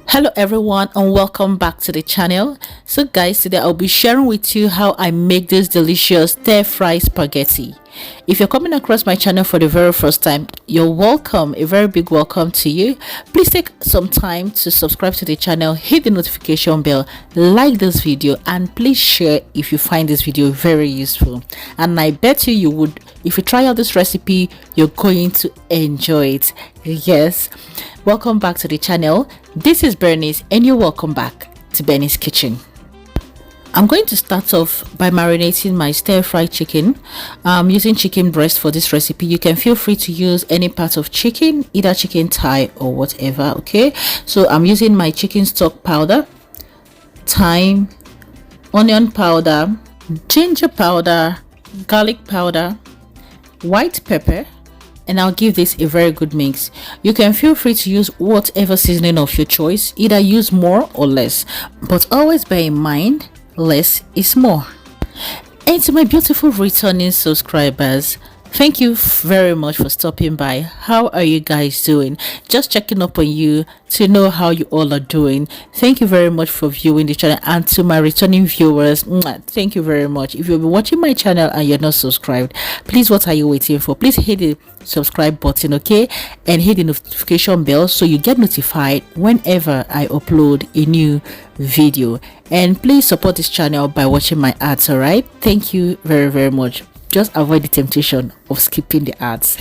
Hello everyone and welcome back to the channel. So guys, today I'll be sharing with you how I make this delicious stir fry spaghetti. If you're coming across my channel for the very first time, you're welcome. A very big welcome to you. Please take some time to subscribe to the channel, hit the notification bell, like this video, and please share if you find this video very useful. And I bet you would, if you try out this recipe, you're going to enjoy it. Yes, welcome back to the channel. This is Bernice and you're welcome back to Bernice's Kitchen. I'm going to start off by marinating my stir-fried chicken. I'm using chicken breast for this recipe. You can feel free to use any part of chicken, either chicken thigh or whatever. Okay, so I'm using my chicken stock powder, thyme, onion powder, ginger powder, garlic powder, white pepper, and I'll give this a very good mix. You can feel free to use whatever seasoning of your choice, either use more or less, but always bear in mind less is more. And to my beautiful returning subscribers, thank you very much for stopping by. How are you guys doing? Just checking up on you to know how you all are doing. Thank you very much for viewing the channel, and to my returning viewers, thank you very much. If you've been watching my channel and you're not subscribed, please, what are you waiting for? Please hit the subscribe button, okay, and hit the notification bell so you get notified whenever I upload a new video. And please support this channel by watching my ads. All right, thank you very much. Just avoid the temptation of skipping the ads.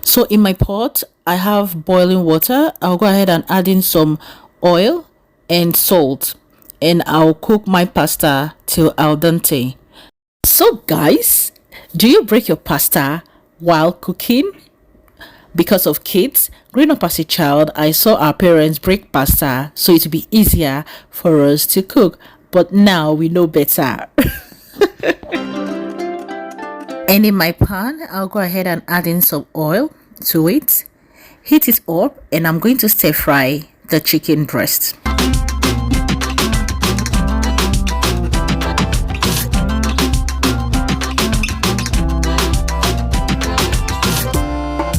So in my pot I have boiling water. I'll go ahead and add in some oil and salt, and I'll cook my pasta till al dente. So guys, do you break your pasta while cooking? Because of kids, growing up as a child, I saw our parents break pasta so it would be easier for us to cook, but now we know better. And in my pan, I'll go ahead and add in some oil to it, heat it up, and I'm going to stir fry the chicken breast.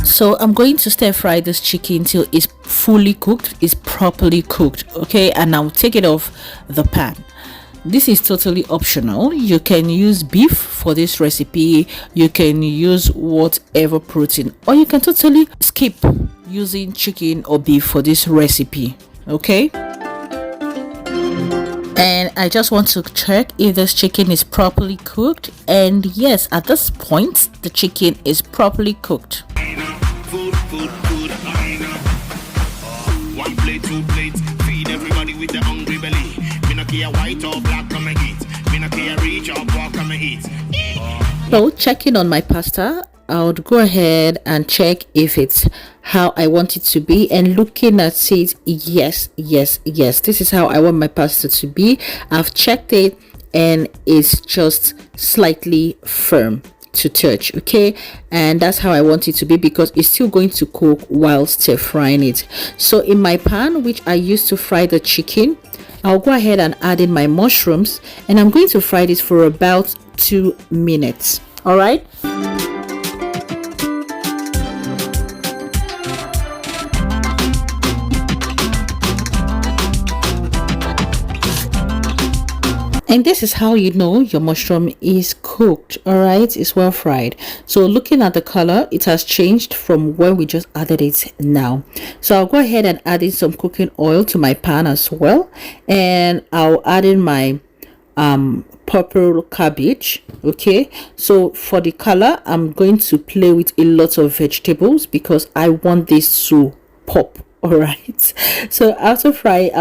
So I'm going to stir fry this chicken till it's fully cooked, it's properly cooked, okay, and I'll take it off the pan. This is totally optional. You can use beef for this recipe, you can use whatever protein, or you can totally skip using chicken or beef for this recipe, okay. And I just want to check if this chicken is properly cooked, and yes, at this point the chicken is properly cooked. Food, one plate, two plates, feed everybody with the hungry belly. Me no care white or black, come and eat. Me no care rich or poor, come and eat. So checking on my pasta, I would go ahead and check if it's how I want it to be, and looking at it, yes, this is how I want my pasta to be. I've checked it and it's just slightly firm to touch, okay, and that's how I want it to be because it's still going to cook while stir frying it. So in my pan, which I used to fry the chicken, I'll go ahead and add in my mushrooms, and I'm going to fry this for about 2 minutes. All right. And this is how you know your mushroom is cooked. All right, it's well fried. So looking at the color, it has changed from when we just added it now. So I'll go ahead and add in some cooking oil to my pan as well, and I'll add in my purple cabbage. Okay, so for the color, I'm going to play with a lot of vegetables because I want this to pop. All right, so after fry,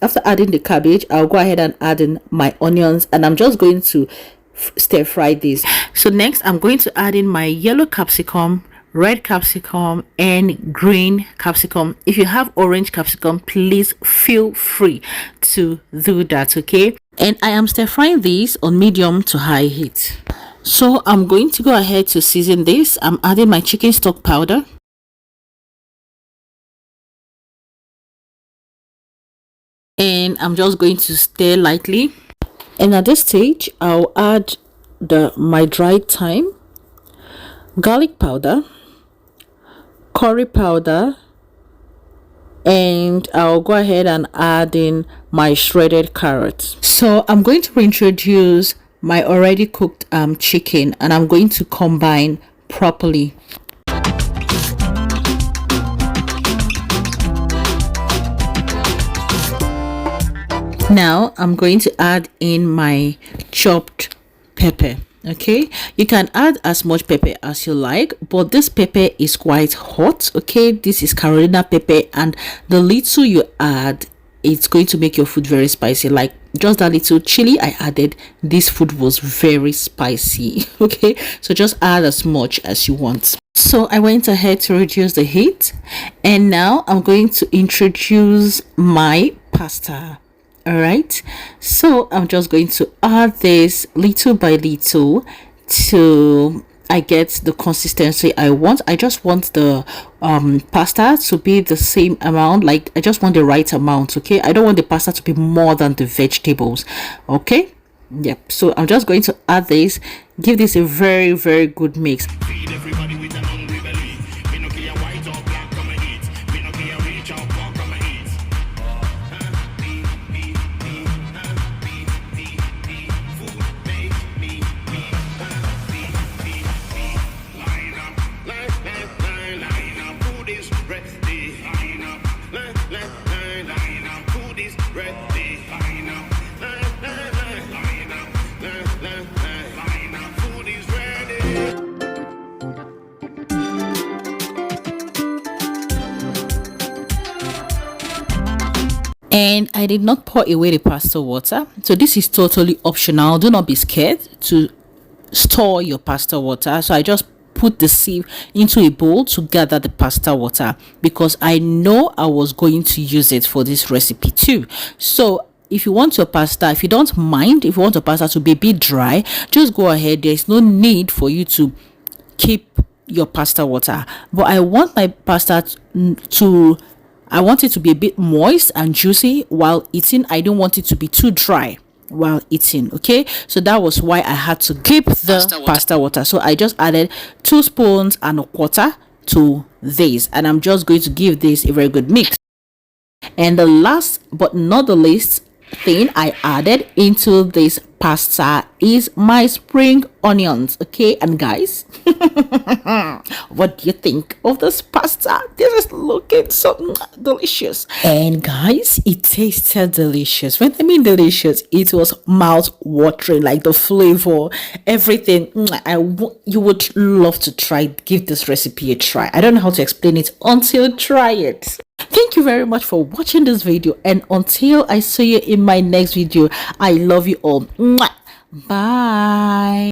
after adding the cabbage, I'll go ahead and add in my onions, and I'm just going to stir fry this. So next I'm going to add in my yellow capsicum, red capsicum, and green capsicum. If you have orange capsicum, please feel free to do that, okay. And I am stir frying this on medium to high heat. So I'm going to go ahead to season this. I'm adding my chicken stock powder, and I'm just going to stir lightly. And at this stage, I'll add my dried thyme, garlic powder, curry powder, and I'll go ahead and add in my shredded carrots. So I'm going to introduce my already cooked chicken, and I'm going to combine properly. Now I'm going to add in my chopped pepper. Okay, you can add as much pepper as you like, but this pepper is quite hot. Okay, this is Carolina pepper, and the little you add, it's going to make your food very spicy. Like just that little chili I added, this food was very spicy. Okay, so just add as much as you want. So I went ahead to reduce the heat, and now I'm going to introduce my pasta. All right, so I'm just going to add this little by little to I get the consistency I want. I just want the pasta to be the same amount. Like I just want the right amount. Okay, I don't want the pasta to be more than the vegetables. Okay, yep. So I'm just going to add this, give this a very, very good mix. And I did not pour away the pasta water, so this is totally optional. Do not be scared to store your pasta water. So I just put the sieve into a bowl to gather the pasta water, because I know I was going to use it for this recipe too. So if you want your pasta, if you don't mind, if you want your pasta to be a bit dry, just go ahead. There's no need for you to keep your pasta water, but I want my pasta I want it to be a bit moist and juicy while eating. I don't want it to be too dry while eating. Okay, so that was why I had to keep the pasta water. So I just added 2 spoons and a quarter to this, and I'm just going to give this a very good mix. And the last but not the least thing I added into this pasta is my spring onions. Okay, and guys, what do you think of this pasta? This is looking so delicious, and guys, it tasted delicious. When I mean delicious, it was mouth watering, like the flavor, everything. You would love to try. Give this recipe a try. I don't know how to explain it until you try it. Thank you very much for watching this video, and until I see you in my next video, I love you all. Bye.